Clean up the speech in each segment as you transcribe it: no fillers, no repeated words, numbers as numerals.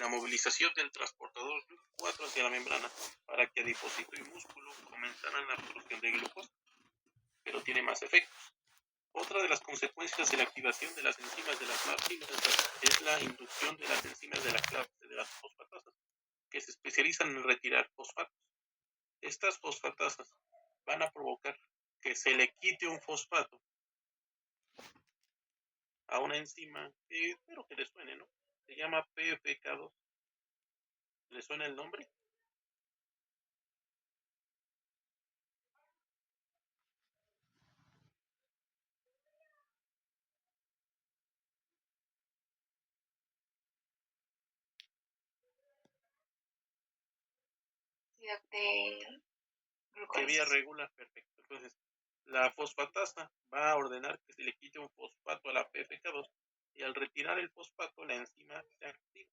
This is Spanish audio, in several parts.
la movilización del transportador GLUT4 hacia la membrana para que adipocito y músculo comenzaran la producción de glucosa, pero tiene más efectos. Otra de las consecuencias de la activación de las enzimas de las marcinas es la inducción de las enzimas de la clase de las fosfatasas, que se especializan en retirar fosfatos. Estas fosfatasas van a provocar que se le quite un fosfato a una enzima que espero que le suene, ¿no? Se llama PFK2. ¿Le suena el nombre? De Que vía regula, perfecto. Entonces, la fosfatasa va a ordenar que se le quite un fosfato a la PFK2 y al retirar el fosfato la enzima se activa.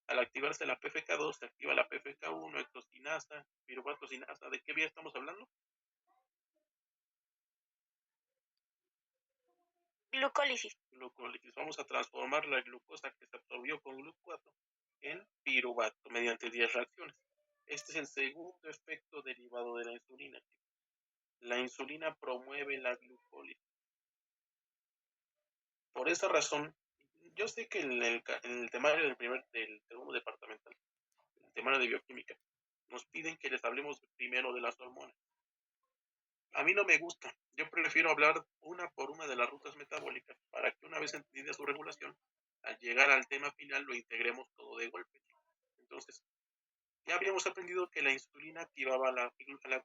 Al activarse la PFK2 se activa la PFK1, ectosinasa, piruvatosinasa. ¿De qué vía estamos hablando? glucólisis. Glucólisis. Vamos a transformar la glucosa que se absorbió con GLUT4 en piruvato mediante 10 reacciones. Este es el segundo efecto derivado de la insulina. La insulina promueve la glucólisis. Por esa razón, yo sé que en el temario del segundo departamental, el temario de bioquímica, nos piden que les hablemos primero de las hormonas. A mí no me gusta. Yo prefiero hablar una por una de las rutas metabólicas para que una vez entendida su regulación, al llegar al tema final lo integremos todo de golpe. Entonces, ya habíamos aprendido que la insulina activaba la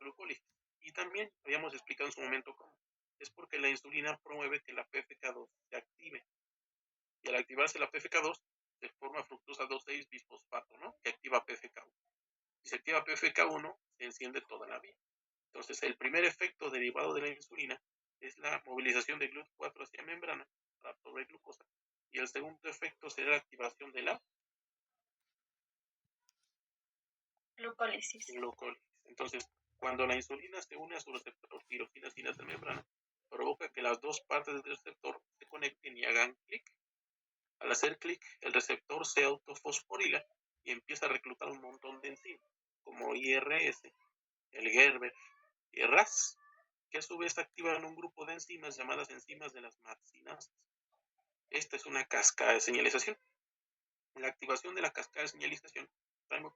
glucólisis y también habíamos explicado en su momento cómo. Es porque la insulina promueve que la PFK2 se active y al activarse la PFK2 se forma fructosa 2,6-bisfosfato, ¿no? Que activa PFK1. Si se activa PFK1, se enciende toda la vía. Entonces, el primer efecto derivado de la insulina es la movilización de GLUT4 hacia membrana para absorber glucosa. Y el segundo efecto será la activación de la Glucólisis. Entonces, cuando la insulina se une a su receptor tirosina sinasa de membrana, provoca que las dos partes del receptor se conecten y hagan clic. Al hacer clic, el receptor se autofosforila y empieza a reclutar un montón de enzimas, como IRS, el Gerber y el RAS, que a su vez activan un grupo de enzimas llamadas enzimas de las marcinasas. Esta es una cascada de señalización. La activación de la cascada de señalización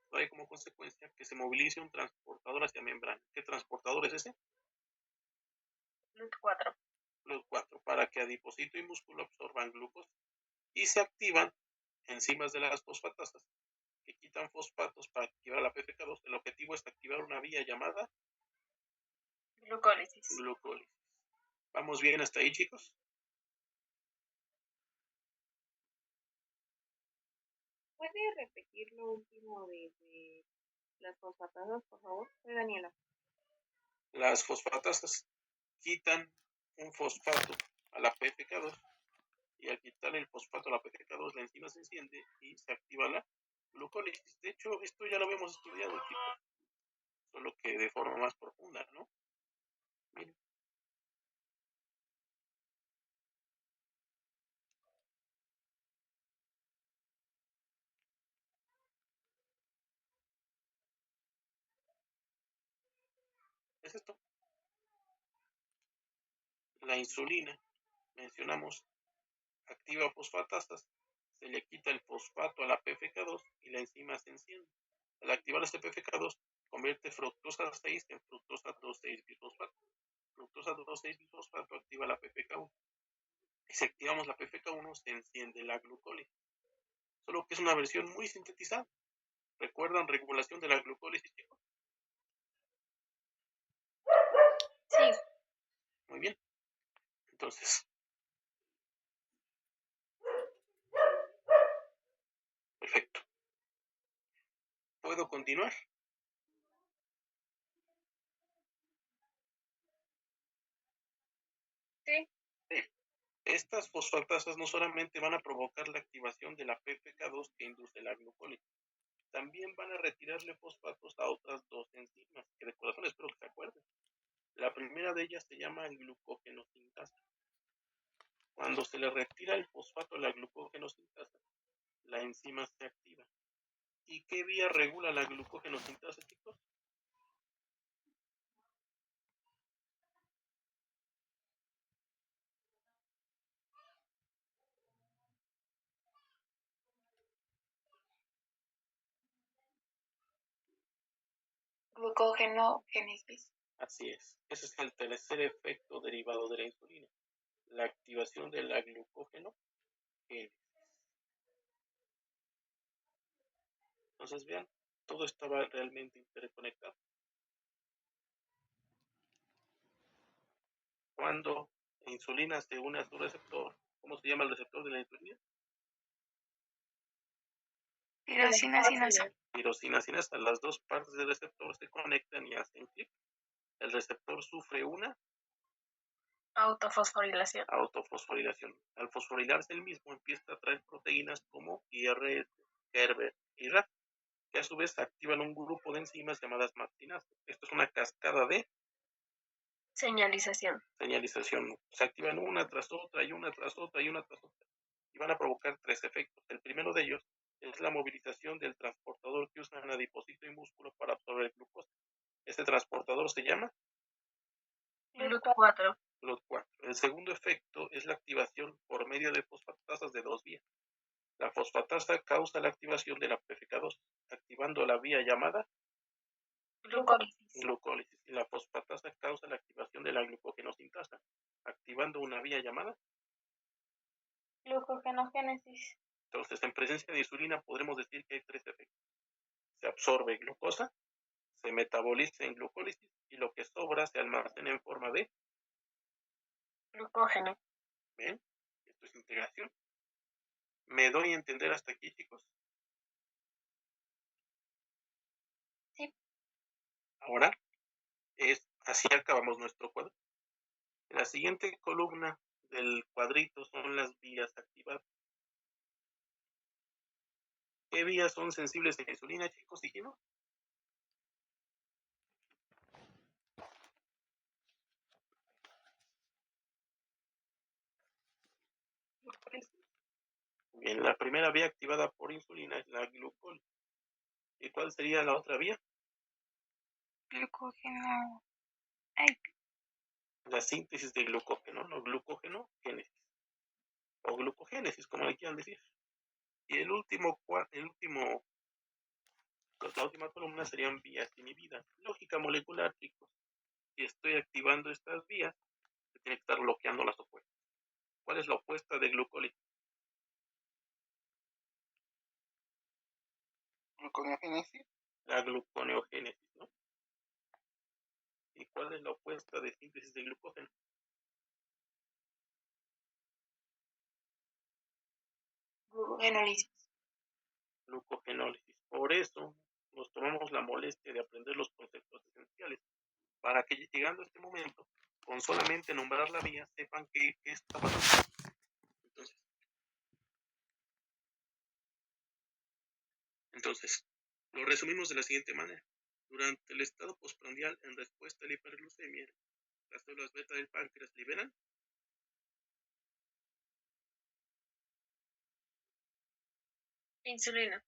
trae como consecuencia que se movilice un transportador hacia membrana. ¿Qué transportador es ese? GLUT4. GLUT4, para que adipocito y músculo absorban glucosa. Y se activan enzimas de las fosfatasas que quitan fosfatos para activar la PFK2. El objetivo es activar una vía llamada glucólisis. ¿Vamos bien hasta ahí, chicos? ¿Puede repetir lo último de las fosfatasas, por favor? Soy Daniela. Las fosfatasas quitan un fosfato a la PFK2 y al quitar el fosfato a la PFK2 la enzima se enciende y se activa la glucólisis. De hecho, esto ya lo habíamos estudiado, chicos, solo que de forma más profunda, ¿no? Miren. Es esto. La insulina, mencionamos, activa fosfatasas, se le quita el fosfato a la PFK2 y la enzima se enciende. Al activar este PFK2, convierte fructosa 6 en fructosa 2,6-bisfosfato. Fructosa 2,6-bisfosfato activa la PFK1. Y si activamos la PFK1, se enciende la glucólisis. Solo que es una versión muy sintetizada. ¿Recuerdan regulación de la glucólisis, chicos? Sí. Muy bien. Entonces, perfecto. ¿Puedo continuar? Sí. Estas fosfatasas no solamente van a provocar la activación de la PFK2 que induce la glucólisis, también van a retirarle fosfatos a otras dos enzimas, que de corazón espero que se acuerden. La primera de ellas se llama glucógenosintasa. Cuando se le retira el fosfato a la glucógenosintasa, la enzima se activa ¿Y qué vía regula la glucógeno sintasa, chicos? Glucogenogénesis. Así es. Ese es el tercer efecto derivado de la insulina, la activación de la glucógeno génesis. Entonces, vean, todo estaba realmente interconectado. Cuando la insulina se une a su receptor, ¿cómo se llama el receptor de la insulina? Tirosina sinasa. Tirosina sinasa. Las dos partes del receptor se conectan y hacen clic. El receptor sufre una Autofosforilación. Al fosforilarse el mismo, empieza a traer proteínas como IRS, Gerber y RAF, que a su vez activan un grupo de enzimas llamadas martinasas. Esto es una cascada de Señalización. Se activan una tras otra y una tras otra y una tras otra. Y van a provocar tres efectos. El primero de ellos es la movilización del transportador que usan adipocito y músculo para absorber glucosa. Este transportador se llama GLUT4. GLUT4. El segundo efecto es la activación por medio de fosfatasas de dos vías. La fosfatasa causa la activación de la PFK2, activando la vía llamada glucólisis. Y la fosfatasa causa la activación de la glucogenosintasa, activando una vía llamada Glucogenogénesis. Entonces, en presencia de insulina podremos decir que hay tres efectos. Se absorbe glucosa, se metaboliza en glucólisis y lo que sobra se almacena en forma de Glucógeno. ¿ven? Esto es integración. ¿Me doy a entender hasta aquí, chicos? Sí. Ahora, así acabamos nuestro cuadro. En la siguiente columna del cuadrito son las vías activadas. ¿Qué vías son sensibles a la insulina, chicos? Dijimos. Bien, la primera vía activada por insulina es la glucólisis. ¿Y cuál sería la otra vía? Glucógeno. La síntesis de glucógeno, no glucogenogénesis. O glucogénesis, como le quieran decir. Y la última columna serían vías inhibidas. Lógica molecular, chicos. Si estoy activando estas vías, se tiene que estar bloqueando las opuestas. ¿Cuál es la opuesta de glucólisis? Gluconeogénesis. La gluconeogénesis, ¿no? ¿Y cuál es la opuesta de síntesis de glucógeno? Glucogenólisis. Glucogenólisis. Por eso nos tomamos la molestia de aprender los conceptos esenciales, para que llegando a este momento, con solamente nombrar la vía, sepan qué está pasando. Entonces, lo resumimos de la siguiente manera. Durante el estado postprandial, en respuesta a la hiperglucemia, las células beta del páncreas liberan Insulina.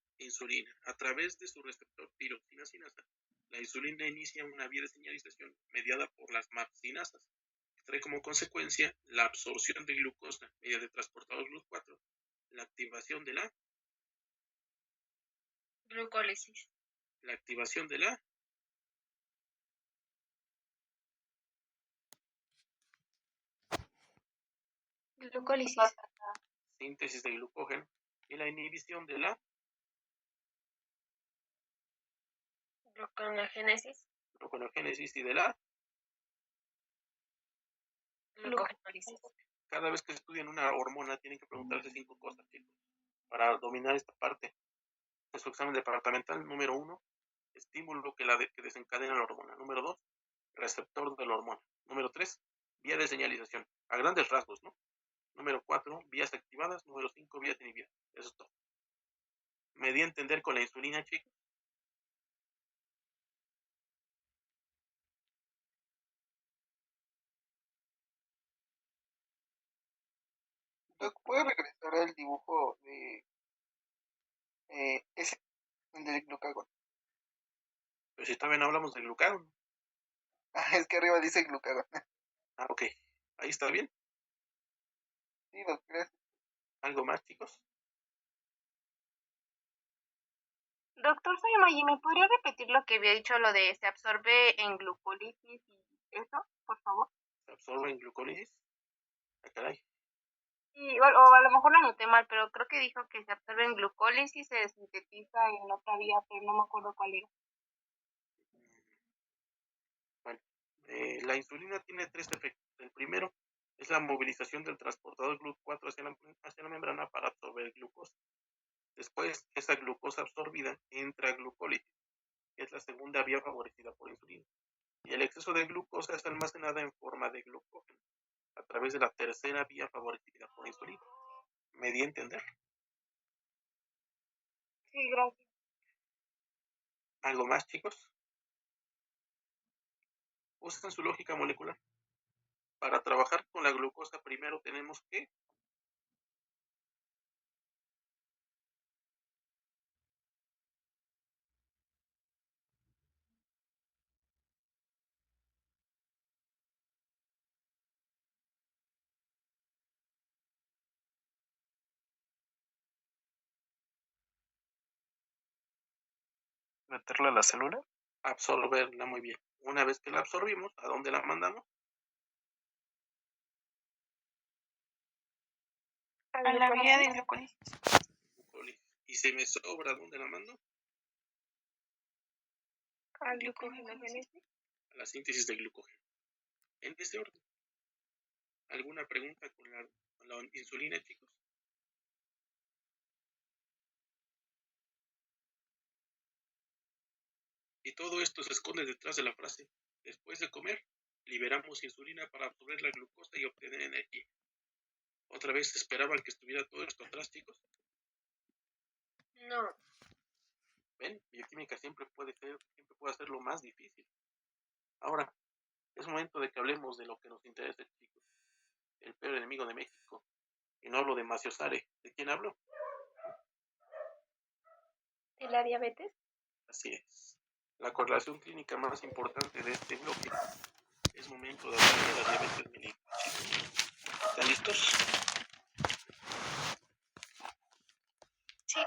A través de su receptor tirosina sinasa. La insulina inicia una vía de señalización mediada por las marcinasas, que trae como consecuencia la absorción de glucosa mediante transportador GLUT4, la activación de la Glucólisis. la activación de la Glucólisis. síntesis de glucógeno y la inhibición de la Gluconeogénesis. gluconeogénesis y de la Glucogenólisis. Cada vez que estudian una hormona tienen que preguntarse 5 cosas, chicos, para dominar esta parte. En su examen departamental, número 1, estímulo que desencadena la hormona. Número 2, receptor de la hormona. Número 3, vía de señalización. A grandes rasgos, ¿no? Número 4, vías activadas. Número 5, vías inhibidas. Eso es todo. ¿Me di a entender con la insulina, chicos? Doc, ¿puede regresar al dibujo de ese del glucagón. Pero si también hablamos de glucagón. Es que arriba dice glucagón. Ah, ok. Ahí está bien. Sí, Doc, gracias. ¿Algo más, chicos? Doctor Sayamayi, ¿me podría repetir lo que había dicho, lo de se absorbe en glucólisis y eso, por favor? ¿Se absorbe en glucólisis? Ah, caray. Sí, o a lo mejor lo anoté mal, pero creo que dijo que se absorbe en glucólisis, se sintetiza en otra vía, pero no me acuerdo cuál era. Bueno, la insulina tiene tres efectos. El primero es la movilización del transportador GLUT4 hacia la membrana para absorber glucosa. Después, esa glucosa absorbida entra a glucólisis, que es la segunda vía favorecida por insulina. Y el exceso de glucosa es almacenada en forma de glucógeno, a través de la tercera vía favorecida por insulina. ¿Me di a entender? Sí, gracias. ¿Algo más, chicos? Usen su lógica molecular. Para trabajar con la glucosa primero tenemos que ¿Meterla a la célula? absorberla muy bien. Una vez que la absorbimos, ¿a dónde la mandamos? A la vía de glucólisis. Y si me sobra, ¿dónde la mando? A glucogenogénesis. A la síntesis de glucógeno. En ese orden. ¿Alguna pregunta con la insulina, chicos? Y todo esto se esconde detrás de la frase: después de comer, liberamos insulina para absorber la glucosa y obtener energía. ¿Otra vez esperaban que estuviera todo esto atrás, chicos? No. ¿Ven? Bioquímica siempre puede ser lo más difícil. Ahora, es momento de que hablemos de lo que nos interesa, chicos. El peor enemigo de México. Y no hablo de Macio Sare. ¿De quién hablo? ¿De la diabetes? Así es. La correlación clínica más importante de este bloque. Es momento de hablar de la diabetes mellitus. ¿Están listos? Sí.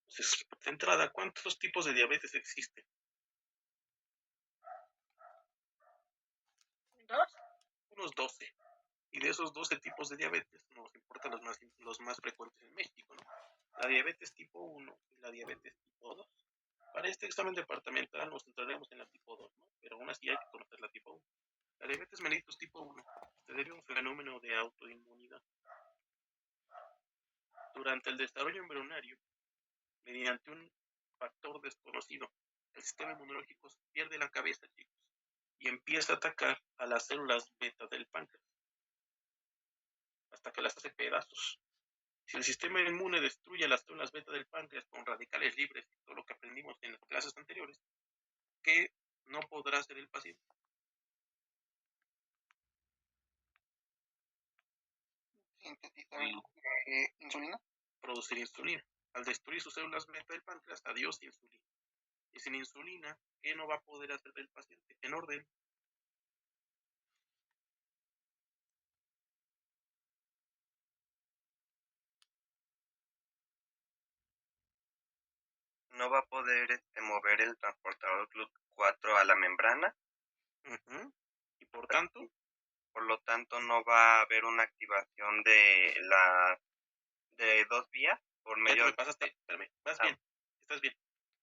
Entonces, de entrada, ¿cuántos tipos de diabetes existen? ¿Dos? Unos 12. Y de esos 12 tipos de diabetes, nos importan los más frecuentes en México, ¿no? La diabetes tipo 1 y la diabetes tipo 2. Para este examen departamental nos centraremos en la tipo 2, ¿no? Pero aún así hay que conocer la tipo 1. La diabetes mellitus tipo 1 se debe a un fenómeno de autoinmunidad. Durante el desarrollo embrionario, mediante un factor desconocido, el sistema inmunológico pierde la cabeza, chicos, y empieza a atacar a las células beta del páncreas, hasta que las hace pedazos. Si el sistema inmune destruye las células beta del páncreas con radicales libres, todo lo que aprendimos en las clases anteriores, ¿qué no podrá hacer el paciente? Sintetizar insulina. Producir insulina. Al destruir sus células beta del páncreas, adiós insulina. Y sin insulina, ¿qué no va a poder hacer el paciente? En orden. No va a poder mover el transportador GLUT4 a la membrana. Y por tanto, lo tanto no va a haber una activación de dos vías por medio de... Espérame, vas bien, estás bien.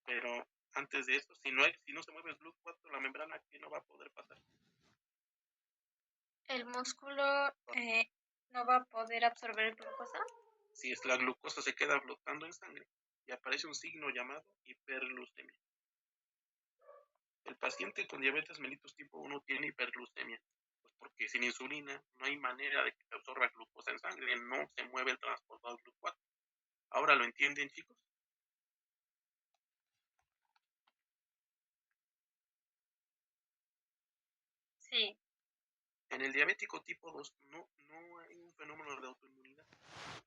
Pero antes de eso, si no se mueve el GLUT4, la membrana, ¿qué no va a poder pasar? ¿El músculo no va a poder absorber glucosa? Si es la glucosa se queda flotando en sangre y aparece un signo llamado hiperglucemia. El paciente con diabetes mellitus tipo 1 tiene hiperglucemia, pues porque sin insulina no hay manera de que se absorba glucosa en sangre, no se mueve el transportador GLUT4. ¿Ahora lo entienden, chicos? Sí. En el diabético tipo 2 no hay un fenómeno de autoinmunidad.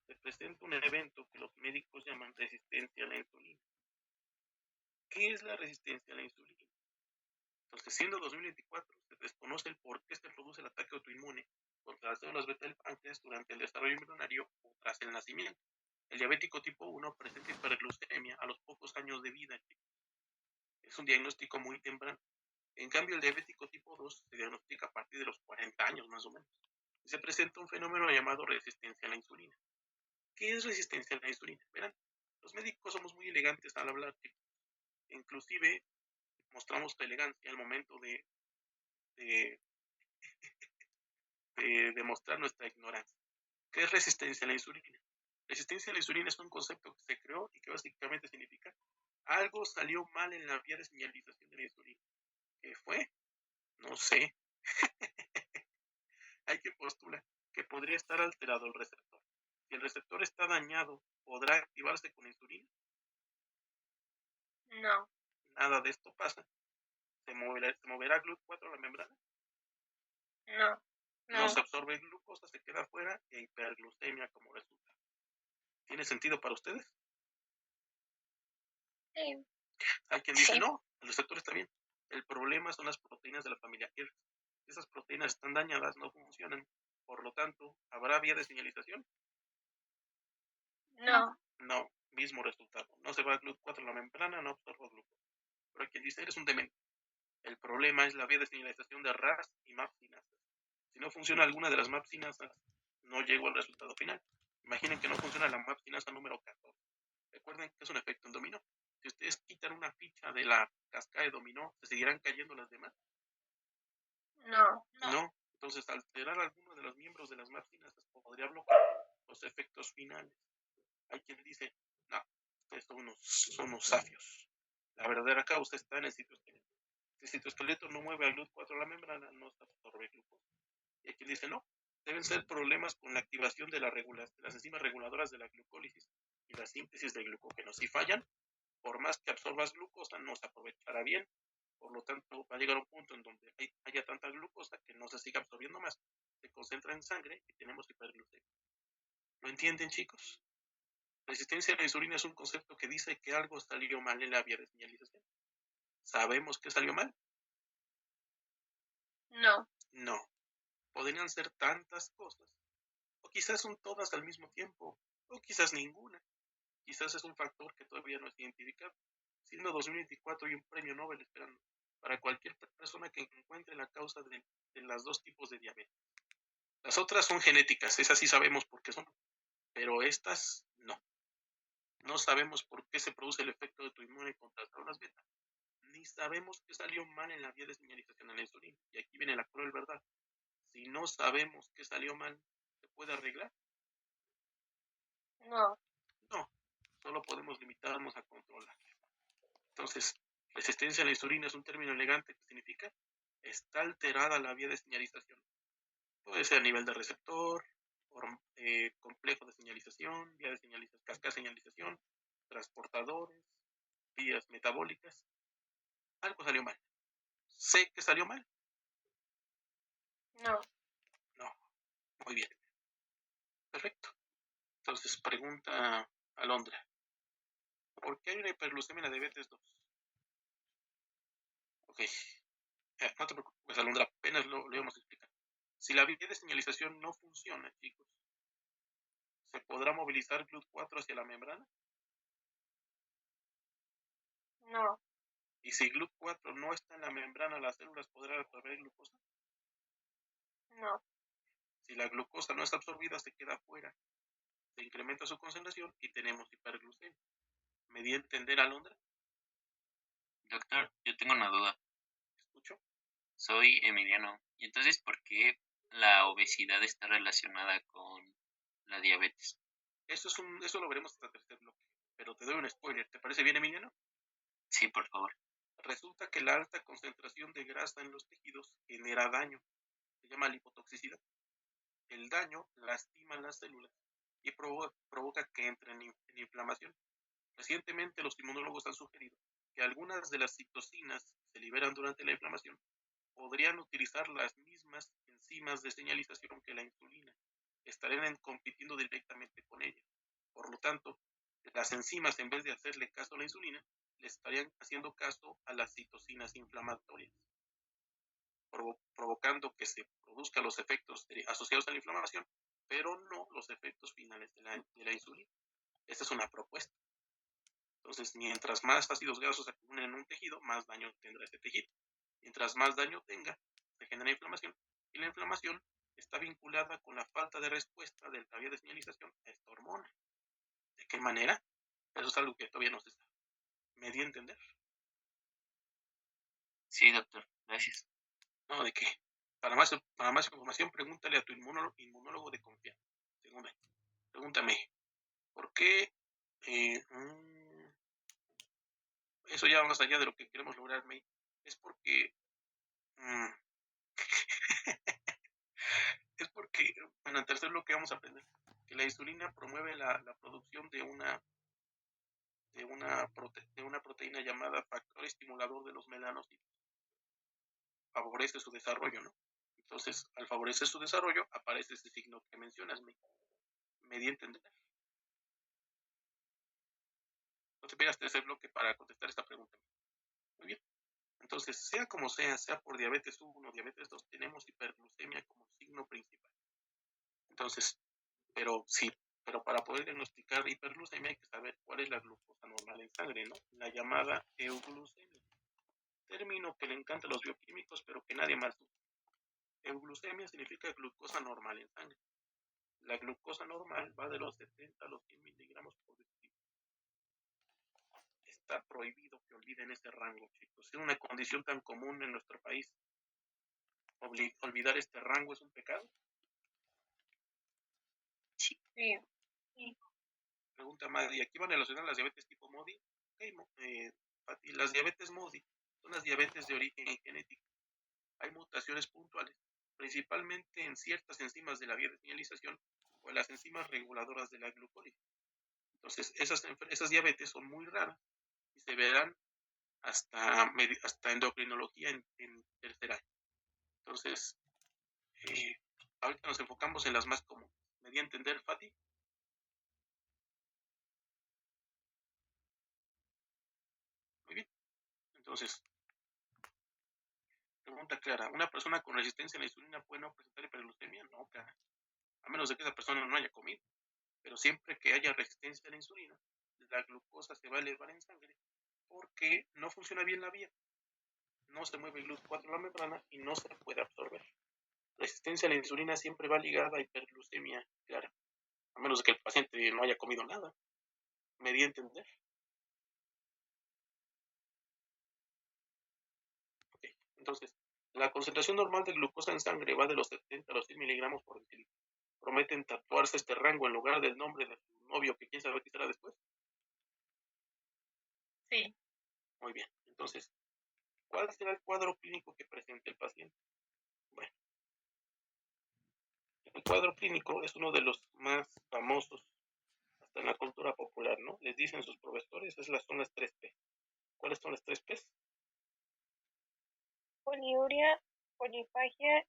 Se presenta un evento que los médicos llaman resistencia a la insulina. ¿Qué es la resistencia a la insulina? Entonces, siendo 2024, se desconoce el por qué se produce el ataque autoinmune contra las células beta del páncreas durante el desarrollo embrionario o tras el nacimiento. El diabético tipo 1 presenta hiperglucemia a los pocos años de vida. Es un diagnóstico muy temprano. En cambio, el diabético tipo 2 se diagnostica a partir de los 40 años más o menos. Y se presenta un fenómeno llamado resistencia a la insulina. ¿Qué es resistencia a la insulina? Verán, los médicos somos muy elegantes al hablar. Inclusive mostramos la elegancia al momento de demostrar nuestra ignorancia. ¿Qué es resistencia a la insulina? Resistencia a la insulina es un concepto que se creó y que básicamente significa algo salió mal en la vía de señalización de la insulina. ¿Qué fue? No sé. Hay que postular que podría estar alterado el receptor. Si el receptor está dañado, ¿podrá activarse con insulina? No. Nada de esto pasa. ¿Se moverá GLUT4 a la membrana? No. No se absorbe glucosa, se queda afuera e hiperglucemia como resultado. ¿Tiene sentido para ustedes? Sí. Hay quien dice, no, el receptor está bien. El problema son las proteínas de la familia KIR. Si esas proteínas están dañadas, no funcionan. Por lo tanto, ¿habrá vía de señalización? No. No, mismo resultado. No se va a GLUT4 a la membrana, no absorbo glucosa. Pero hay quien dice, eres un demente. El problema es la vía de señalización de RAS y MAP sinasas. Si no funciona alguna de las MAP sinasas, no llego al resultado final. Imaginen que no funciona la MAP sinasa número 14. Recuerden que es un efecto en dominó. Si ustedes quitan una ficha de la cascada de dominó, ¿se seguirán cayendo las demás? No. No. Entonces, alterar alguno de los miembros de las MAP sinasas podría bloquear los efectos finales. Hay quien dice, no, ustedes son unos safios. La verdadera causa está en el citoesqueleto. Si el citoesqueleto no mueve al GLUT4 a la membrana, no se absorbe glucosa. Y aquí dice, no, deben ser problemas con la activación de las enzimas reguladoras de la glucólisis y la síntesis de glucógeno. Si fallan, por más que absorbas glucosa, no se aprovechará bien. Por lo tanto, va a llegar un punto en donde haya tanta glucosa que no se siga absorbiendo más. Se concentra en sangre y tenemos hiperglucemia. ¿Lo entienden, chicos? Resistencia a la insulina es un concepto que dice que algo salió mal en la vía de señalización. ¿Sabemos que salió mal? No. No. Podrían ser tantas cosas. O quizás son todas al mismo tiempo. O quizás ninguna. Quizás es un factor que todavía no es identificado. Siendo 2024 y un premio Nobel esperando para cualquier persona que encuentre la causa de los dos tipos de diabetes. Las otras son genéticas, esas sí sabemos por qué son. Pero estas no. No sabemos por qué se produce el efecto de tu inmune contra las células beta. Ni sabemos qué salió mal en la vía de señalización a la insulina. Y aquí viene la cruel verdad. Si no sabemos qué salió mal, ¿se puede arreglar? No. No, solo podemos limitarnos a controlar. Entonces, resistencia a la insulina es un término elegante que significa está alterada la vía de señalización. Puede ser a nivel de receptor, complejo de señalización, vía de señalización, cascada de señalización, transportadores, vías metabólicas. Algo salió mal. ¿Sé que salió mal? No. No. Muy bien. Perfecto. Entonces, pregunta Alondra. ¿Por qué hay una hiperglucemia en la diabetes 2? Ok. No te preocupes, Alondra, apenas lo íbamos a explicar. Si la vía de señalización no funciona, chicos, ¿se podrá movilizar GLUT4 hacia la membrana? No. Y si GLUT4 no está en la membrana, ¿las células podrán absorber glucosa? No. Si la glucosa no es absorbida, se queda afuera. Se incrementa su concentración y tenemos hiperglucemia. ¿Me di a entender, Alondra? Doctor, yo tengo una duda. ¿Escucho? Soy Emiliano. ¿Y entonces por qué la obesidad está relacionada con la diabetes? Eso lo veremos hasta el tercer bloque. Pero te doy un spoiler. ¿Te parece bien, Emiliano? Sí, por favor. Resulta que la alta concentración de grasa en los tejidos genera daño. Se llama lipotoxicidad. El daño lastima las células y provoca que entren en inflamación. Recientemente los inmunólogos han sugerido que algunas de las citocinas que se liberan durante la inflamación podrían utilizar las mismas enzimas de señalización que la insulina. Estarían compitiendo directamente con ella. Por lo tanto, las enzimas, en vez de hacerle caso a la insulina, le estarían haciendo caso a las citocinas inflamatorias, provocando que se produzcan los efectos asociados a la inflamación, pero no los efectos finales de la insulina. Esta es una propuesta. Entonces, mientras más ácidos grasos se acumulen en un tejido, más daño tendrá ese tejido. Mientras más daño tenga, se genera inflamación, y la inflamación está vinculada con la falta de respuesta de la vía de señalización a esta hormona. ¿De qué manera? Eso es algo que todavía no se sabe. ¿Me di a entender? Sí, doctor, gracias. No, ¿de qué? Para más información, pregúntale a tu inmunólogo de confianza. Segunda, pregúntame, ¿por qué? Eso ya más allá de lo que queremos lograr, May. Es porque... es porque, bueno, en tercer bloque vamos a aprender que la insulina promueve la producción de una proteína llamada factor estimulador de los melanocitos. Favorece su desarrollo, ¿no? Entonces, al favorecer su desarrollo, aparece ese signo que mencionas, me di a entender. No te pierdas tercer bloque para contestar esta pregunta. Muy bien. Entonces, sea como sea por diabetes 1 o diabetes 2, tenemos hiperglucemia como signo principal. Entonces, pero para poder diagnosticar hiperglucemia hay que saber cuál es la glucosa normal en sangre, ¿no? La llamada euglucemia. Término que le encanta a los bioquímicos, pero que nadie más usa. Euglucemia significa glucosa normal en sangre. La glucosa normal va de los 70 a los 100 miligramos por decilitro. Está prohibido que olviden ese rango, chicos. Es una condición tan común en nuestro país. ¿Olvidar este rango es un pecado? Sí. Pregunta Maddy. Aquí van a relacionar las diabetes tipo MODY. Fati, las diabetes MODY son las diabetes de origen genético. Hay mutaciones puntuales, principalmente en ciertas enzimas de la vía de señalización o en las enzimas reguladoras de la glucólisis. Entonces, esas diabetes son muy raras y se verán hasta endocrinología en tercer año. Entonces, ahorita nos enfocamos en las más comunes. ¿Me di a entender, Fati? Muy bien. Entonces, pregunta clara. ¿Una persona con resistencia a la insulina puede no presentar hiperglucemia? No, cara. A menos de que esa persona no haya comido. Pero siempre que haya resistencia a la insulina, la glucosa se va a elevar en sangre porque no funciona bien la vía. No se mueve el GLUT4 a la membrana y no se puede absorber. Resistencia a la insulina siempre va ligada a hiperglucemia clara, a menos de que el paciente no haya comido nada. ¿Me di a entender? Okay. Entonces, la concentración normal de glucosa en sangre va de los 70 a los 100 miligramos por decilitro. ¿Prometen tatuarse este rango en lugar del nombre de su novio que quién sabe qué será después? Sí. Muy bien. Entonces, ¿cuál será el cuadro clínico que presente el paciente? Bueno, el cuadro clínico es uno de los más famosos hasta en la cultura popular, ¿no? Les dicen sus profesores, son las 3P. ¿Cuáles son las 3Ps? Poliuria, polifagia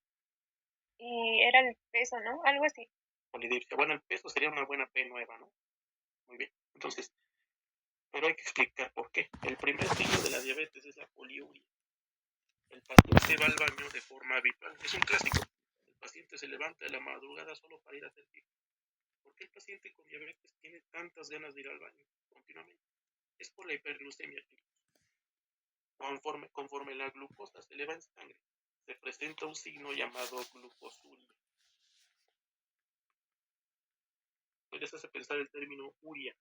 y era el peso, ¿no? Algo así. Polidipsia. Bueno, el peso sería una buena P nueva, ¿no? Muy bien. Entonces, pero hay que explicar por qué. El primer signo de la diabetes es la poliuria. El paciente va al baño de forma habitual. Es un clásico. El paciente se levanta de la madrugada solo para ir a hacer pipí. ¿Por qué el paciente con diabetes tiene tantas ganas de ir al baño continuamente? Es por la hiperglucemia. Conforme la glucosa se eleva en sangre, se presenta un signo llamado glucosuria. Les hace pensar el término uria.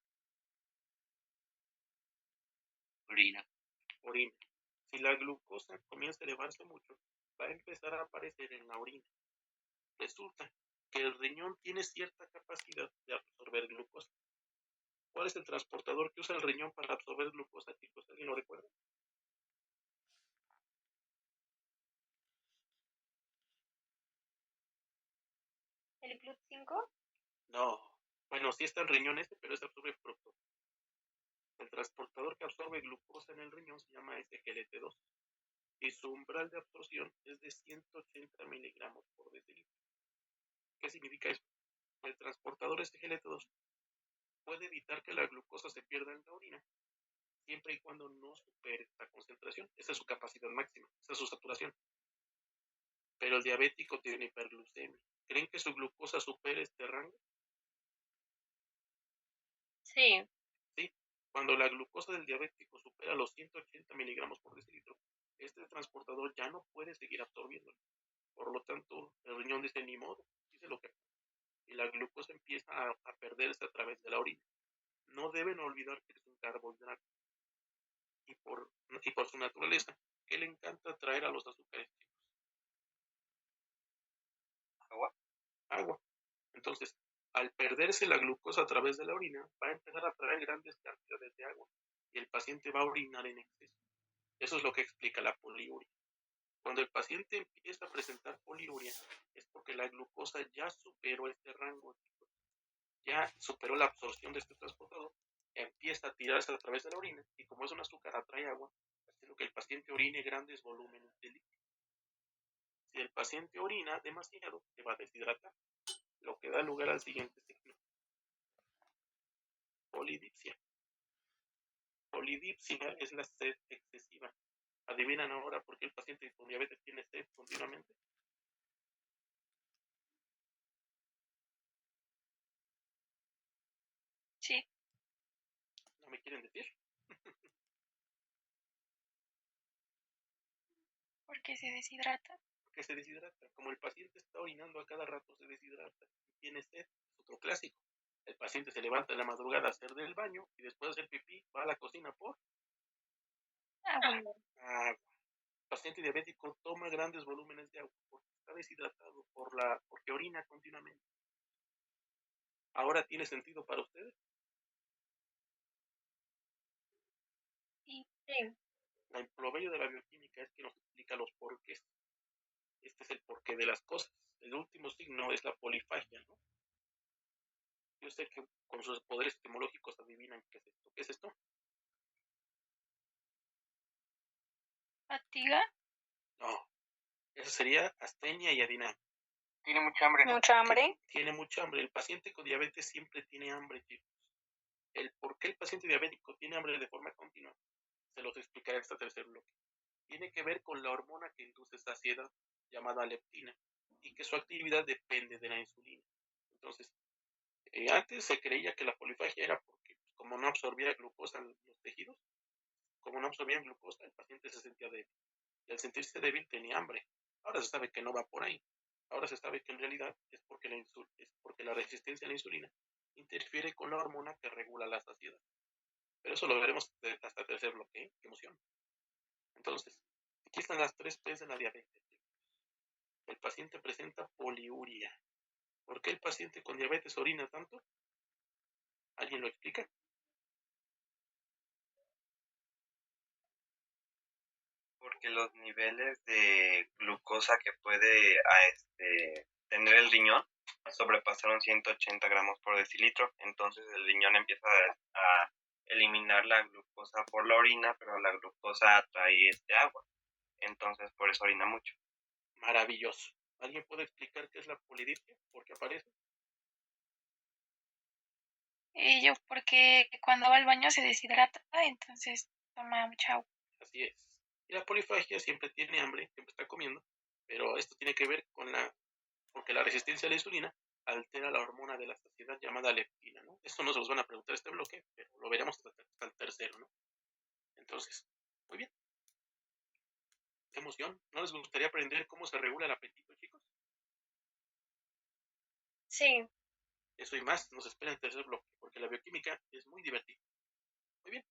Orina. Si la glucosa comienza a elevarse mucho, va a empezar a aparecer en la orina. Resulta que el riñón tiene cierta capacidad de absorber glucosa. ¿Cuál es el transportador que usa el riñón para absorber glucosa, chicos? ¿Alguien lo recuerda? ¿El GLUT5? No. Bueno, sí está el riñón pero ese absorbe fructosa. El transportador que absorbe glucosa en el riñón se llama SGLT2 y su umbral de absorción es de 180 miligramos por decilitro. ¿Qué significa eso? El transportador SGLT2 puede evitar que la glucosa se pierda en la orina siempre y cuando no supere esta concentración. Esa es su capacidad máxima, esa es su saturación. Pero el diabético tiene hiperglucemia. ¿Creen que su glucosa supere este rango? Sí. Sí. Cuando la glucosa del diabético supera los 180 miligramos por decilitro, este transportador ya no puede seguir absorbiéndolo. Por lo tanto, el riñón dice ni modo, dice lo que. Y la glucosa empieza a perderse a través de la orina. No deben olvidar que es un carbohidrato. Y por su naturaleza, que le encanta traer a los azúcares chicos. Agua. Entonces, al perderse la glucosa a través de la orina, va a empezar a traer grandes cantidades de agua y el paciente va a orinar en exceso. Eso es lo que explica la poliuria. Cuando el paciente empieza a presentar poliuria, es porque la glucosa ya superó este rango, ya superó la absorción de este transportador, empieza a tirarse a través de la orina y como es un azúcar atrae agua, haciendo que el paciente orine grandes volúmenes de líquido. Si el paciente orina demasiado, se va a deshidratar, lo que da lugar al siguiente signo: polidipsia. Polidipsia es la sed excesiva. ¿Adivinan ahora por qué el paciente con diabetes tiene sed continuamente? Sí. ¿No me quieren decir? Porque se deshidrata. Porque se deshidrata. Como el paciente está orinando a cada rato, se deshidrata y tiene sed. Es otro clásico. El paciente se levanta en la madrugada a hacer del baño y después de hacer pipí va a la cocina por Agua. agua. El paciente diabético toma grandes volúmenes de agua porque está deshidratado, porque orina continuamente. ¿Ahora tiene sentido para ustedes? Sí. El proverbio de la bioquímica es que nos explica los porqués. Este es el porqué de las cosas. El último signo es la polifagia, ¿no? Yo sé que con sus poderes etimológicos adivinan qué es esto. ¿Qué es esto? ¿Fatiga? No. Eso sería astenia y adina. Tiene mucha hambre, ¿no? ¿Mucha hambre? Tiene mucha hambre. El paciente con diabetes siempre tiene hambre, chicos. El por qué el paciente diabético tiene hambre de forma continua, se los explicaré en este tercer bloque. Tiene que ver con la hormona que induce saciedad, llamada leptina, y que su actividad depende de la insulina. Entonces, antes se creía que la polifagia era porque, pues, como no absorbía glucosa en los tejidos, como no absorbían glucosa, el paciente se sentía débil. Y al sentirse débil tenía hambre. Ahora se sabe que no va por ahí. Ahora se sabe que en realidad es porque la resistencia a la insulina interfiere con la hormona que regula la saciedad. Pero eso lo veremos hasta el tercer bloque, ¿eh? ¡Qué emoción! Entonces, aquí están las 3 P's de la diabetes. El paciente presenta poliuria. ¿Por qué el paciente con diabetes orina tanto? ¿Alguien lo explica? Porque los niveles de glucosa que puede tener el riñón sobrepasaron 180 gramos por decilitro. Entonces el riñón empieza a eliminar la glucosa por la orina, pero la glucosa atrae agua. Entonces por eso orina mucho. Maravilloso. ¿Alguien puede explicar qué es la polidipsia? ¿Por qué aparece? Yo, porque cuando va al baño se deshidrata, entonces toma mucha agua. Así es. Y la polifagia siempre tiene hambre, siempre está comiendo, pero esto tiene que ver porque la resistencia a la insulina altera la hormona de la saciedad llamada leptina, ¿no? Esto no se los van a preguntar este bloque, pero lo veremos hasta el tercero, ¿no? Entonces, muy bien. Qué emoción. ¿No les gustaría aprender cómo se regula el apetito, chicos? Sí. Eso y más nos espera en el tercer bloque, porque la bioquímica es muy divertida. Muy bien.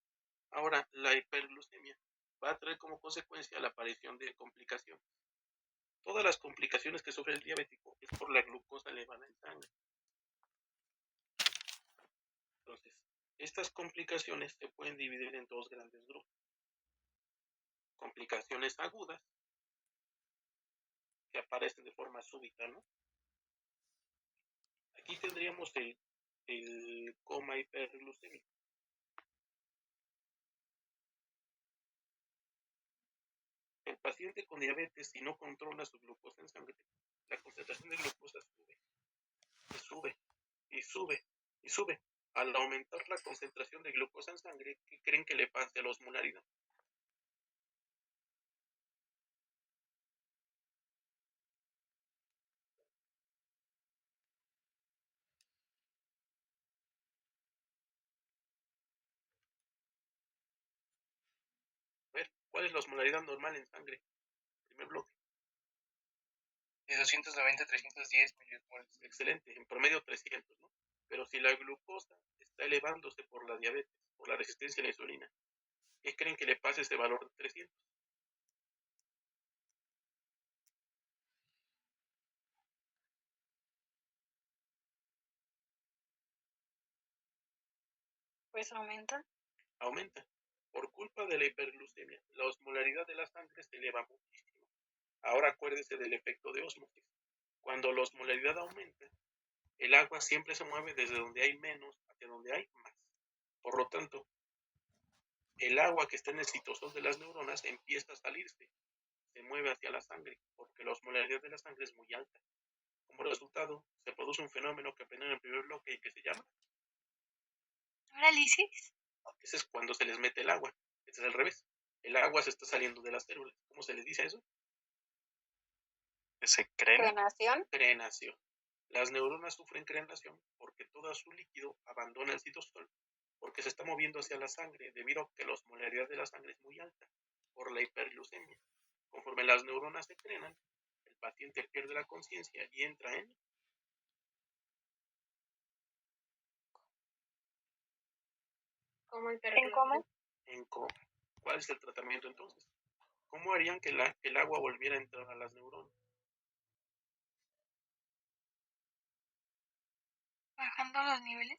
Ahora, la hiperglucemia va a traer como consecuencia la aparición de complicaciones. Todas las complicaciones que sufre el diabético es por la glucosa elevada en sangre. Entonces, estas complicaciones se pueden dividir en dos grandes grupos. Complicaciones agudas, que aparecen de forma súbita, ¿no? Aquí tendríamos el coma hiperglucémico. El paciente con diabetes, si no controla su glucosa en sangre, la concentración de glucosa sube, y sube, y sube, y sube, Al aumentar la concentración de glucosa en sangre, ¿qué creen que le pase a la osmolaridad? A ver, ¿cuál es la osmolaridad normal en sangre? Primer bloque. De 290 a 310 milimoles. Excelente, en promedio 300, ¿no? Pero si la glucosa está elevándose por la diabetes, por la resistencia a la insulina, ¿qué creen que le pase ese valor de 300? Pues aumenta. Aumenta. Por culpa de la hiperglucemia, la osmolaridad de la sangre se eleva muchísimo. Ahora acuérdese del efecto de ósmosis. Cuando la osmolaridad aumenta, el agua siempre se mueve desde donde hay menos hacia donde hay más. Por lo tanto, el agua que está en el citosol de las neuronas empieza a salirse, se mueve hacia la sangre, porque la osmolaridad de la sangre es muy alta. Como resultado, se produce un fenómeno que apenas en el primer bloque y que se llama Parálisis. ese es cuando se les mete el agua. Este es al revés. El agua se está saliendo de las células. ¿Cómo se les dice eso? ¿Se creen? Crenación. Crenación. Las neuronas sufren crenación porque todo su líquido abandona el citosol porque se está moviendo hacia la sangre debido a que la osmolaridad de la sangre es muy alta por la hiperglucemia. Conforme las neuronas se crenan, el paciente pierde la conciencia y entra en Como hiperglucemia. en coma. ¿Cuál es el tratamiento entonces? ¿Cómo harían que el agua volviera a entrar a las neuronas? Bajando los niveles.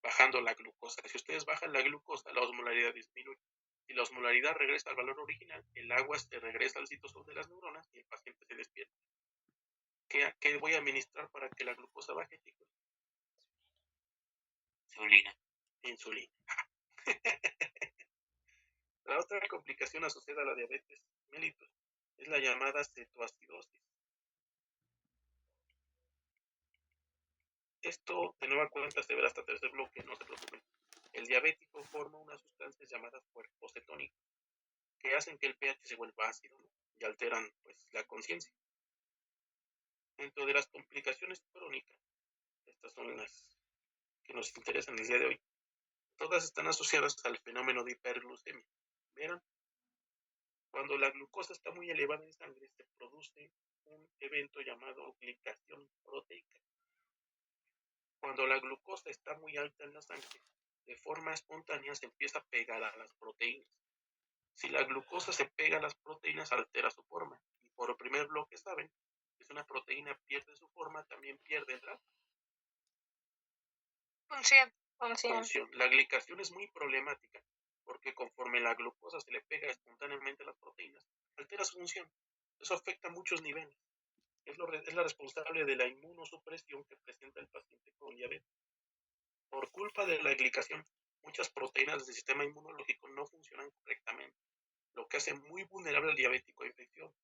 Bajando la glucosa. Si ustedes bajan la glucosa, la osmolaridad disminuye. Si la osmolaridad regresa al valor original, el agua se regresa al citosol de las neuronas y el paciente se despierta. ¿Qué voy a administrar para que la glucosa baje, chicos? Insulina. Insulina. La otra complicación asociada a la diabetes mellitus es la llamada cetoacidosis. Esto de nueva cuenta se verá hasta tercer bloque, no se preocupen. El diabético forma unas sustancias llamadas cuerpos cetónicos que hacen que el pH se vuelva ácido, ¿no? Y alteran pues la conciencia. Dentro de las complicaciones crónicas, estas son las que nos interesan el día de hoy, todas están asociadas al fenómeno de hiperglucemia. ¿Vieron? Cuando la glucosa está muy elevada en sangre, se produce un evento llamado glicación proteica. Cuando la glucosa está muy alta en la sangre, de forma espontánea se empieza a pegar a las proteínas. Si la glucosa se pega a las proteínas, altera su forma. Y por el primer bloque, saben, que si una proteína pierde su forma, también pierde la función. La glicación es muy problemática, porque conforme la glucosa se le pega espontáneamente a las proteínas, altera su función. Eso afecta a muchos niveles. Es la responsable de la inmunosupresión que presenta el paciente con diabetes. Por culpa de la glicación, muchas proteínas del sistema inmunológico no funcionan correctamente, lo que hace muy vulnerable al diabético a infección.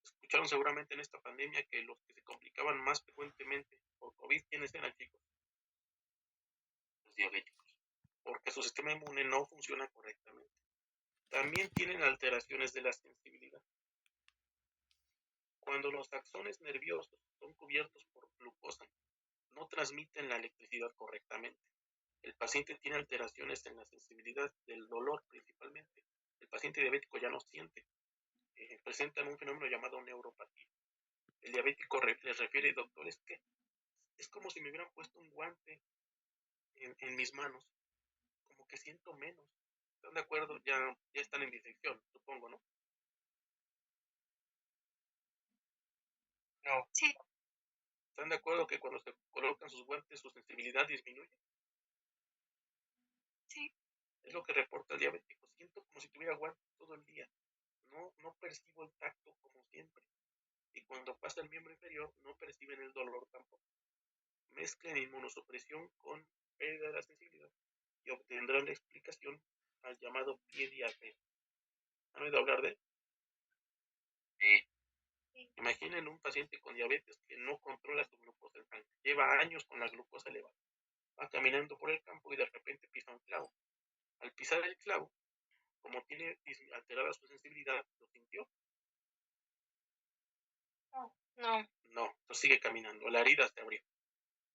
Escucharon seguramente en esta pandemia que los que se complicaban más frecuentemente por COVID, ¿quiénes eran, chicos? Los diabéticos. Porque su sistema inmune no funciona correctamente. También tienen alteraciones de la sensibilidad. Cuando los axones nerviosos son cubiertos por glucosa, no transmiten la electricidad correctamente. El paciente tiene alteraciones en la sensibilidad del dolor principalmente. El paciente diabético ya no siente. Presentan un fenómeno llamado neuropatía. El diabético les refiere, doctores, que es como si me hubieran puesto un guante en mis manos. Como que siento menos. ¿Están de acuerdo? Ya están en disección, supongo, ¿no? No. Sí. ¿Están de acuerdo que cuando se colocan sus guantes su sensibilidad disminuye? Sí. Es lo que reporta el diabético. Siento como si tuviera guantes todo el día. No percibo el tacto como siempre. Y cuando pasa el miembro inferior, no perciben el dolor tampoco. Mezclen inmunosupresión con pérdida de la sensibilidad y obtendrán la explicación al llamado pie diabético. ¿Han oído hablar de él? Sí. Imaginen un paciente con diabetes que no controla su glucosa en sangre. Lleva años con la glucosa elevada. Va caminando por el campo y de repente pisa un clavo. Al pisar el clavo, como tiene alterada su sensibilidad, ¿lo sintió? No. No, entonces sigue caminando. La herida se abrió.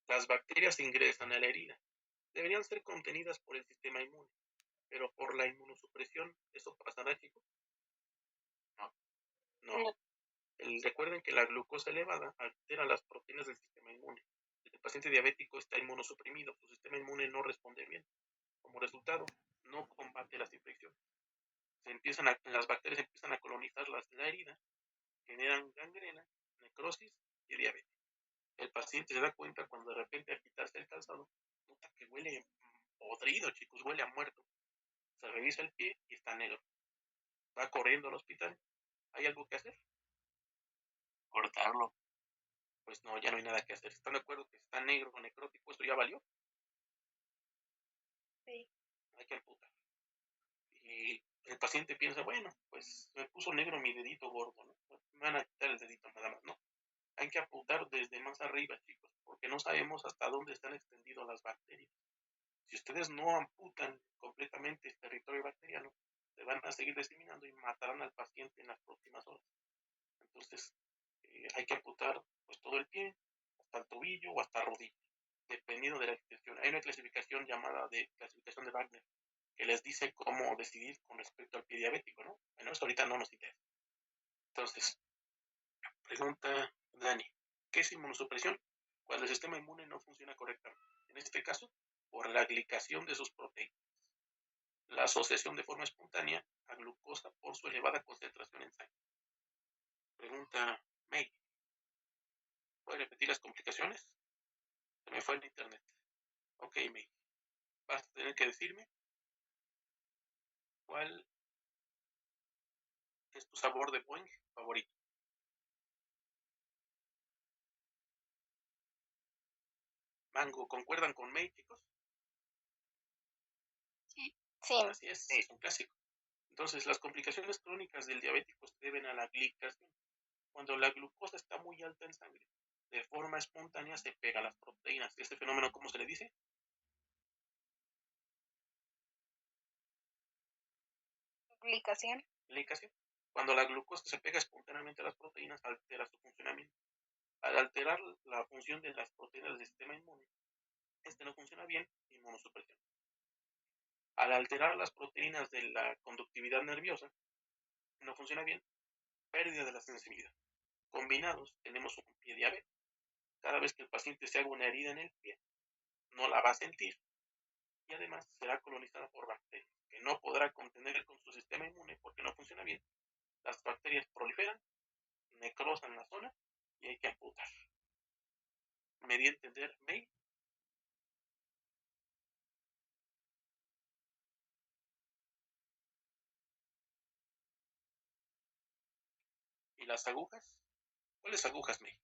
Las bacterias ingresan a la herida. Deberían ser contenidas por el sistema inmune, pero por la inmunosupresión, ¿eso pasará, chicos? No. No. Recuerden que la glucosa elevada altera las proteínas del sistema inmune. El paciente diabético está inmunosuprimido, su sistema inmune no responde bien. Como resultado, no combate las infecciones. Las bacterias empiezan a colonizar la herida, generan gangrena, necrosis y diabetes. El paciente se da cuenta cuando de repente al quitarse el calzado, nota que huele podrido, chicos, huele a muerto. Se revisa el pie y está negro. Va corriendo al hospital. ¿Hay algo que hacer? Cortarlo. Pues no, ya no hay nada que hacer. ¿Están de acuerdo que está negro o necrótico? ¿Esto ya valió? Sí. Hay que amputar. Y el paciente piensa, bueno, pues me puso negro mi dedito gordo, ¿no? Me van a quitar el dedito nada más, ¿no? Hay que apuntar desde más arriba, chicos, porque no sabemos hasta dónde están extendidas las bacterias. Si ustedes no amputan completamente el territorio bacteriano, se van a seguir diseminando y matarán al paciente en las próximas horas. Entonces, hay que amputar pues todo el pie, hasta el tobillo o hasta rodilla, dependiendo de la situación. Hay una clasificación llamada de clasificación de Wagner, que les dice cómo decidir con respecto al pie diabético, ¿no? Bueno, eso ahorita no nos interesa. Entonces, pregunta Dani, ¿qué es inmunosupresión? Cuando el sistema inmune no funciona correctamente. En este caso, por la glicación de sus proteínas. La asociación de forma espontánea a glucosa por su elevada concentración en sangre. Pregunta May, ¿puede repetir las complicaciones? Se me fue el internet. Ok, May, vas a tener que decirme cuál es tu sabor de Boing favorito. Mango, ¿concuerdan con May, chicos? Sí. Así es un clásico. Entonces, las complicaciones crónicas del diabético se deben a la glicación. Cuando la glucosa está muy alta en sangre, de forma espontánea se pega a las proteínas. ¿Este fenómeno cómo se le dice? Glicación. Glicación. Cuando la glucosa se pega espontáneamente a las proteínas, altera su funcionamiento. Al alterar la función de las proteínas del sistema inmune, este no funciona bien, inmunosupresión. Al alterar las proteínas de la conductividad nerviosa, no funciona bien, pérdida de la sensibilidad. Combinados, tenemos un pie diabético. Cada vez que el paciente se haga una herida en el pie, no la va a sentir y además será colonizada por bacterias que no podrá contener con su sistema inmune porque no funciona bien. Las bacterias proliferan, necrosan la zona y hay que amputar. ¿Me di a entender, May? ¿Y las agujas? ¿Cuáles agujas, May?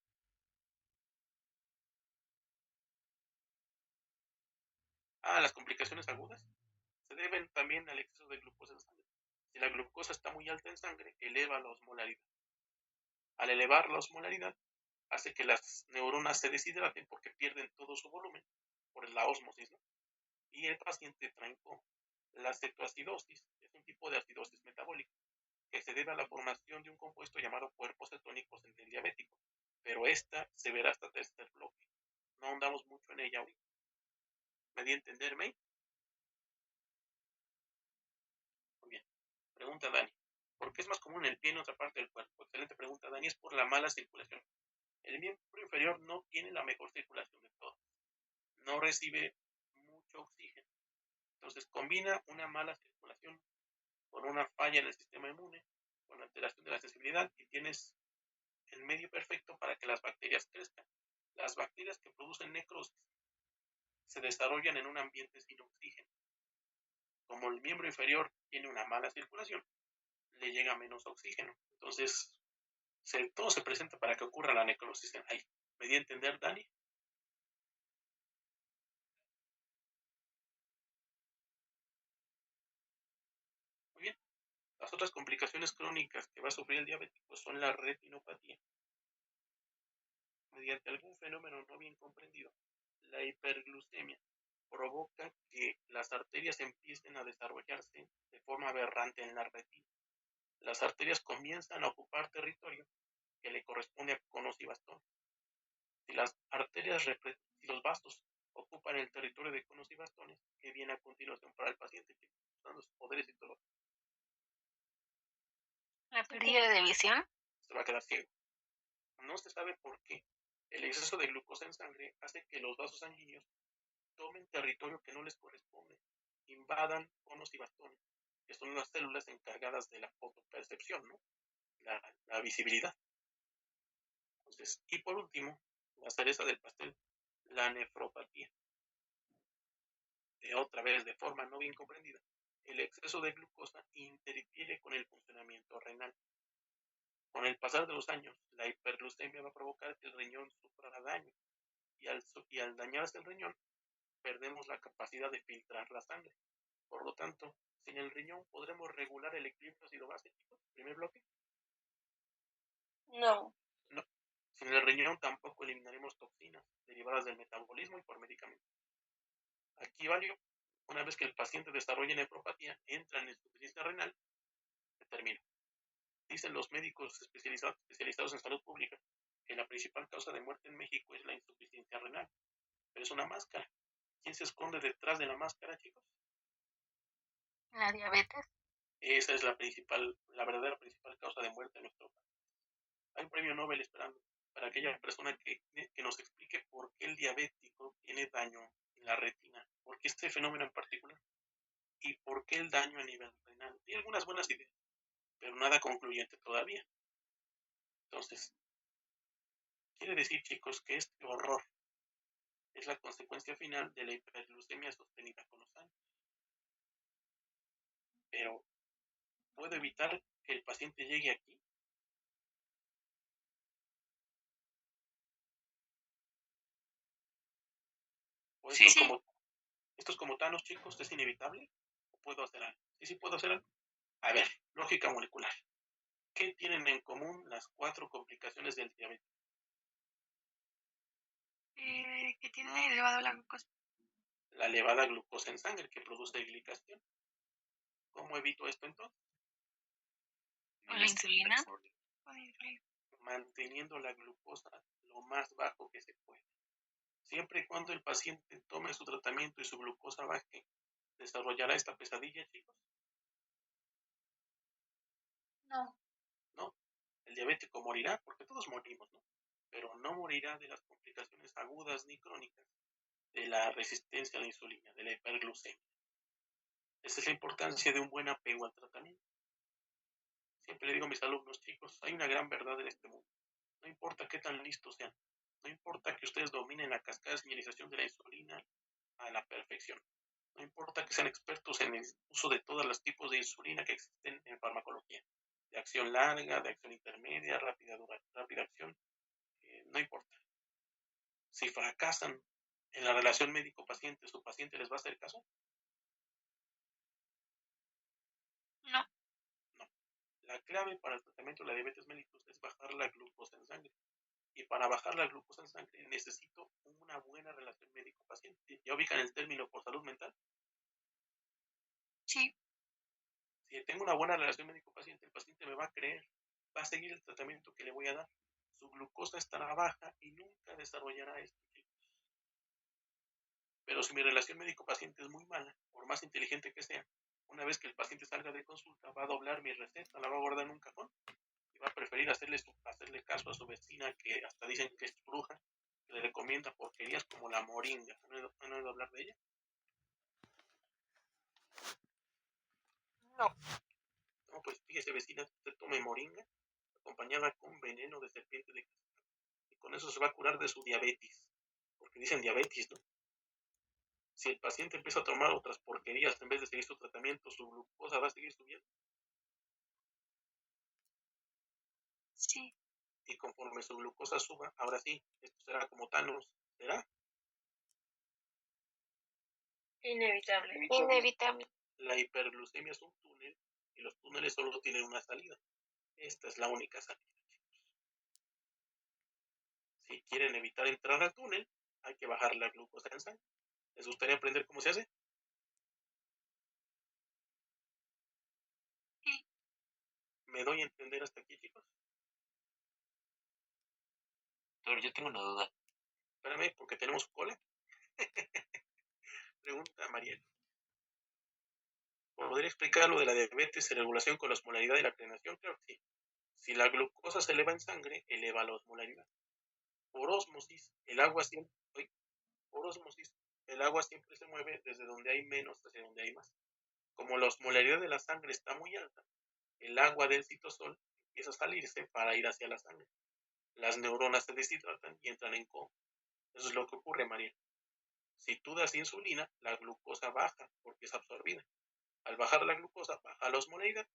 Las complicaciones agudas se deben también al exceso de glucosa en sangre. Si la glucosa está muy alta en sangre, eleva la osmolaridad. Al elevar la osmolaridad, hace que las neuronas se deshidraten porque pierden todo su volumen por la ósmosis, ¿no? Y el paciente trancó. La cetoacidosis es un tipo de acidosis metabólica que se debe a la formación de un compuesto llamado cuerpos cetónicos en el diabético, pero esta se verá hasta tercer bloque. No ahondamos mucho en ella hoy. ¿Me di a entender, May? Muy bien. Pregunta Dani. ¿Por qué es más común el pie en otra parte del cuerpo? Excelente pregunta, Dani. Es por la mala circulación. El miembro inferior no tiene la mejor circulación de todas. No recibe mucho oxígeno. Entonces combina una mala circulación con una falla en el sistema inmune, con alteración de la sensibilidad y tienes el medio perfecto para que las bacterias crezcan. Las bacterias que producen necrosis se desarrollan en un ambiente sin oxígeno. Como el miembro inferior tiene una mala circulación, le llega menos oxígeno. Entonces, todo se presenta para que ocurra la necrosis ahí. ¿Me di a entender, Dani? Muy bien. Las otras complicaciones crónicas que va a sufrir el diabético son la retinopatía, mediante algún fenómeno no bien comprendido, la hiperglucemia, provoca que las arterias empiecen a desarrollarse de forma aberrante en la retina. Las arterias comienzan a ocupar territorio que le corresponde a conos y bastones. Si las arterias, si los vastos ocupan el territorio de conos y bastones, ¿qué viene a continuación para el paciente? Usando sus poderes psicológicos. La pérdida de visión. Se va a quedar ciego. No se sabe por qué. El exceso de glucosa en sangre hace que los vasos sanguíneos tomen territorio que no les corresponde, invadan conos y bastones, que son las células encargadas de la fotopercepción, ¿no? La visibilidad. Entonces, y por último, la cereza del pastel, la nefropatía. Otra vez, de forma no bien comprendida, el exceso de glucosa interfiere con el funcionamiento renal. Con el pasar de los años, la hiperglucemia va a provocar que el riñón sufra daño, y al dañarse el riñón, perdemos la capacidad de filtrar la sangre. Por lo tanto, sin el riñón podremos regular el equilibrio ácido-base. Primer bloque. No. No. Sin el riñón tampoco eliminaremos toxinas derivadas del metabolismo y por medicamentos. Aquí valió, una vez que el paciente desarrolla nefropatía, entra en insuficiencia renal, se termina. Dicen los médicos especializados en salud pública que la principal causa de muerte en México es la insuficiencia renal. Pero es una máscara. ¿Quién se esconde detrás de la máscara, chicos? La diabetes. Esa es la verdadera principal causa de muerte en nuestro país. Hay un premio Nobel esperando para aquella persona que nos explique por qué el diabético tiene daño en la retina, por qué este fenómeno en particular y por qué el daño a nivel renal. Hay algunas buenas ideas, pero nada concluyente todavía. Entonces, quiere decir, chicos, que este horror es la consecuencia final de la hiperglucemia sostenida con los años. Pero, ¿puedo evitar que el paciente llegue aquí? ¿O Sí. Esto es como Thanos, chicos? ¿Es inevitable? ¿O puedo hacer algo? Sí puedo hacer algo. A ver, lógica molecular. ¿Qué tienen en común las 4 complicaciones del diabetes? Que tiene elevado la glucosa. La elevada glucosa en sangre que produce glicación. ¿Cómo evito esto entonces? ¿Con la insulina? Manteniendo la glucosa lo más bajo que se puede. Siempre y cuando el paciente tome su tratamiento y su glucosa baje, ¿desarrollará esta pesadilla, chicos? No. No. El diabético morirá, porque todos morimos, ¿no? Pero no morirá de las complicaciones agudas ni crónicas de la resistencia a la insulina, de la hiperglucemia. Esa es la importancia de un buen apego al tratamiento. Siempre le digo a mis alumnos, chicos, hay una gran verdad en este mundo. No importa qué tan listos sean, no importa que ustedes dominen la cascada de señalización de la insulina a la perfección, no importa que sean expertos en el uso de todos los tipos de insulina que existen en farmacología, de acción larga, de acción intermedia, rápida acción, no importa. Si fracasan en la relación médico-paciente, ¿su paciente les va a hacer caso? No. La clave para el tratamiento de la diabetes mellitus es bajar la glucosa en sangre. Y para bajar la glucosa en sangre necesito una buena relación médico-paciente. ¿Ya ubican el término por salud mental? Sí. Si tengo una buena relación médico-paciente, el paciente me va a creer, va a seguir el tratamiento que le voy a dar. Su glucosa estará baja y nunca desarrollará esto. Pero si mi relación médico-paciente es muy mala, por más inteligente que sea, una vez que el paciente salga de consulta, va a doblar mi receta, la va a guardar en un cajón y va a preferir hacerle caso a su vecina, que hasta dicen que es bruja, que le recomienda porquerías como la moringa. ¿Han oído hablar de ella? No. No, pues fíjese, vecina, usted tome moringa acompañada con veneno de serpiente de cascabel, y con eso se va a curar de su diabetes, porque dicen diabetes, ¿no? Si el paciente empieza a tomar otras porquerías en vez de seguir su tratamiento, su glucosa va a seguir subiendo. Sí. Y conforme su glucosa suba, ahora sí, esto será como Thanos, ¿será? Inevitable. La hiperglucemia es un túnel y los túneles solo tienen una salida. Esta es la única salida. Si quieren evitar entrar al túnel, hay que bajar la glucosa en sangre. ¿Les gustaría aprender cómo se hace? Sí. ¿Me doy a entender hasta aquí, chicos? Pero yo tengo una duda. Espérame, porque tenemos cola. Pregunta Mariel. ¿Podría explicar lo de la diabetes y regulación con la osmolaridad y la creatinina? Claro que sí. Si la glucosa se eleva en sangre, eleva la osmolaridad. Por ósmosis, por ósmosis, el agua siempre se mueve desde donde hay menos hacia donde hay más. Como la osmolaridad de la sangre está muy alta, el agua del citosol empieza a salirse para ir hacia la sangre. Las neuronas se deshidratan y entran en coma. Eso es lo que ocurre, María. Si tú das insulina, la glucosa baja porque es absorbida. Al bajar la glucosa, baja la osmolaridad,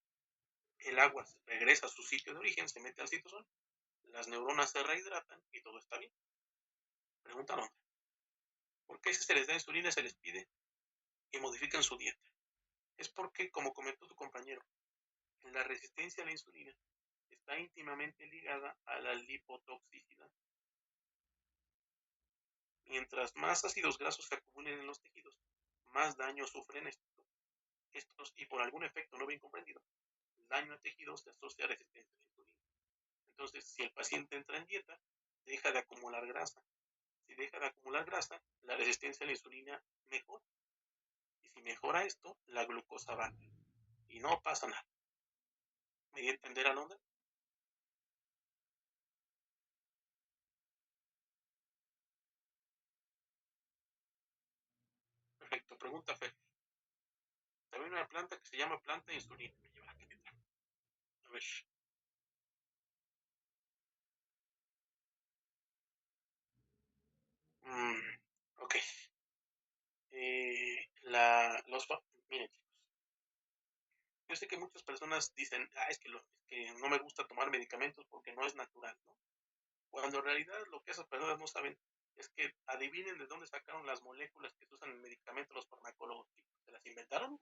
el agua regresa a su sitio de origen, se mete al citosol, las neuronas se rehidratan y todo está bien. Pregunta otra. ¿Por qué si se les da insulina se les pide que modifiquen su dieta? Es porque, como comentó tu compañero, la resistencia a la insulina está íntimamente ligada a la lipotoxicidad. Mientras más ácidos grasos se acumulen en los tejidos, más daño sufren estos y por algún efecto no bien comprendido, el daño al tejido se asocia a resistencia a la insulina. Entonces, si el paciente entra en dieta, deja de acumular grasa. Si deja de acumular grasa, la resistencia a la insulina mejora. Y si mejora esto, la glucosa baja. Y no pasa nada. ¿Me di a entender, Alondra? Perfecto. Pregunta Fer. También una planta que se llama planta de insulina. Me lleva la que me trajo. A ver. Ok. Miren, chicos. Yo sé que muchas personas dicen, es que no me gusta tomar medicamentos porque no es natural, ¿no? Cuando en realidad lo que esas personas no saben es que adivinen de dónde sacaron las moléculas que se usan en medicamentos los farmacólogos. ¿Se las inventaron?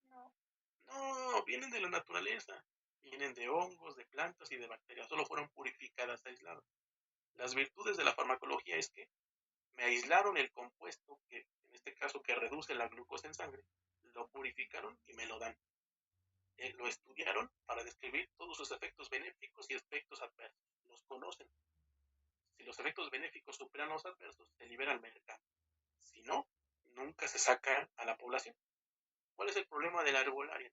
No. No, vienen de la naturaleza. Vienen de hongos, de plantas y de bacterias. Solo fueron purificadas, aisladas. Las virtudes de la farmacología es que me aislaron el compuesto que, en este caso, que reduce la glucosa en sangre, lo purificaron y me lo dan. Lo estudiaron para describir todos sus efectos benéficos y efectos adversos. Los conocen. Si los efectos benéficos superan los adversos, se libera al mercado. Si no, nunca se saca a la población. ¿Cuál es el problema de la herbolaria?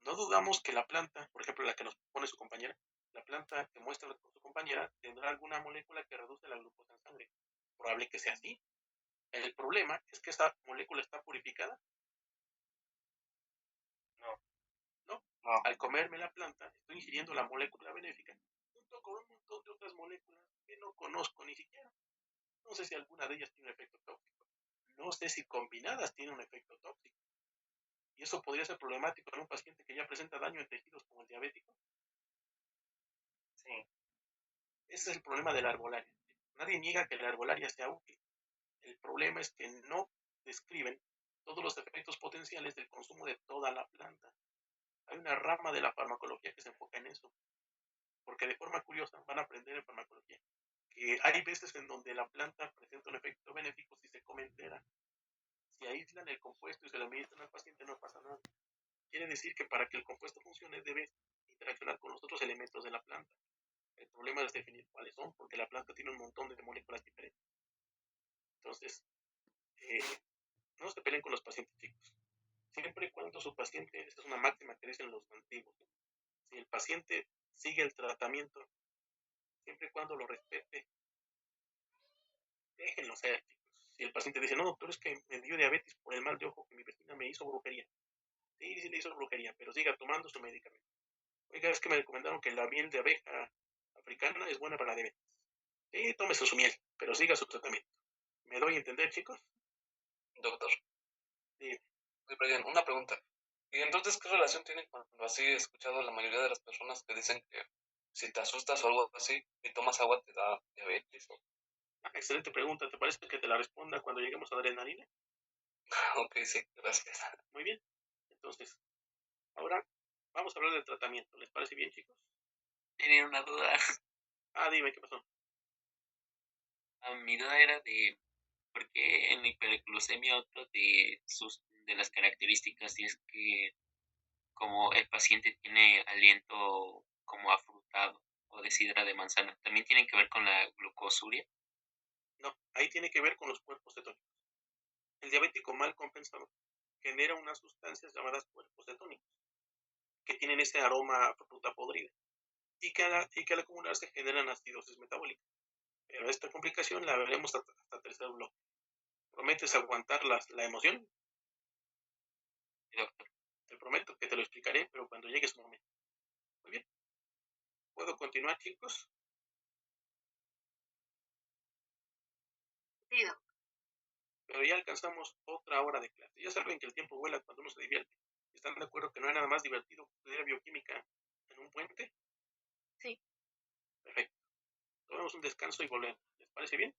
No dudamos que la planta, por ejemplo, la que nos pone su compañera, la planta que muestra su compañera tendrá alguna molécula que reduce la glucosa en sangre. Probable que sea así. El problema es que esa molécula está purificada. No. Al comerme la planta, estoy ingiriendo la molécula benéfica junto con un montón de otras moléculas que no conozco ni siquiera. No sé si alguna de ellas tiene un efecto tóxico. No sé si combinadas tienen un efecto tóxico. Y eso podría ser problemático en un paciente que ya presenta daño en tejidos como el diabético. Sí. Ese es el problema de la herbolaria. Nadie niega que la herbolaria sea útil. El problema es que no describen todos los efectos potenciales del consumo de toda la planta. Hay una rama de la farmacología que se enfoca en eso. Porque de forma curiosa van a aprender en farmacología que hay veces en donde la planta presenta un efecto benéfico si se come entera. Si aíslan el compuesto y se lo administran al paciente no pasa nada. Quiere decir que para que el compuesto funcione debe interaccionar con los otros elementos de la planta. El problema es definir cuáles son, porque la planta tiene un montón de moléculas diferentes. Entonces, no se peleen con los pacientes chicos. Siempre y cuando su paciente, esta es una máxima que dicen los antiguos, si el paciente sigue el tratamiento, siempre y cuando lo respete, déjenlo ser, chicos. Si el paciente dice, no, doctor, es que me dio diabetes por el mal de ojo que mi vecina me hizo brujería. Sí le hizo brujería, pero siga tomando su medicamento. Oiga, es que me recomendaron que la miel de abeja africana es buena para la diabetes. Sí, tómese su miel, pero siga su tratamiento. ¿Me doy a entender, chicos? Doctor, Sí. una pregunta. ¿Y entonces qué relación tiene cuando así he escuchado a la mayoría de las personas que dicen que si te asustas o algo así y tomas agua te da diabetes? Excelente pregunta. ¿Te parece que te la responda cuando lleguemos a adrenalina? Ok, sí, gracias. Muy bien. Entonces, ahora vamos a hablar del tratamiento. ¿Les parece bien, chicos? Tenía una duda. Dime, ¿qué pasó? Mi duda era de por qué en la hiperglucemia otro de las características es que como el paciente tiene aliento como afrutado o de sidra de manzana, ¿también tiene que ver con la glucosuria? No, ahí tiene que ver con los cuerpos cetónicos. El diabético mal compensado genera unas sustancias llamadas cuerpos cetónicos, que tienen ese aroma a fruta podrida, y que al acumularse generan acidosis metabólica. Pero esta complicación la veremos hasta tercer bloque. ¿Prometes aguantar la emoción? Sí, doctor. Te prometo que te lo explicaré, pero cuando llegue su momento. Muy bien. ¿Puedo continuar, chicos? Sí, doc. Pero ya alcanzamos otra hora de clase. Ya saben que el tiempo vuela cuando uno se divierte. ¿Están de acuerdo que no hay nada más divertido que estudiar bioquímica en un puente? Sí. Perfecto. Tomemos un descanso y volvemos. ¿Les parece bien?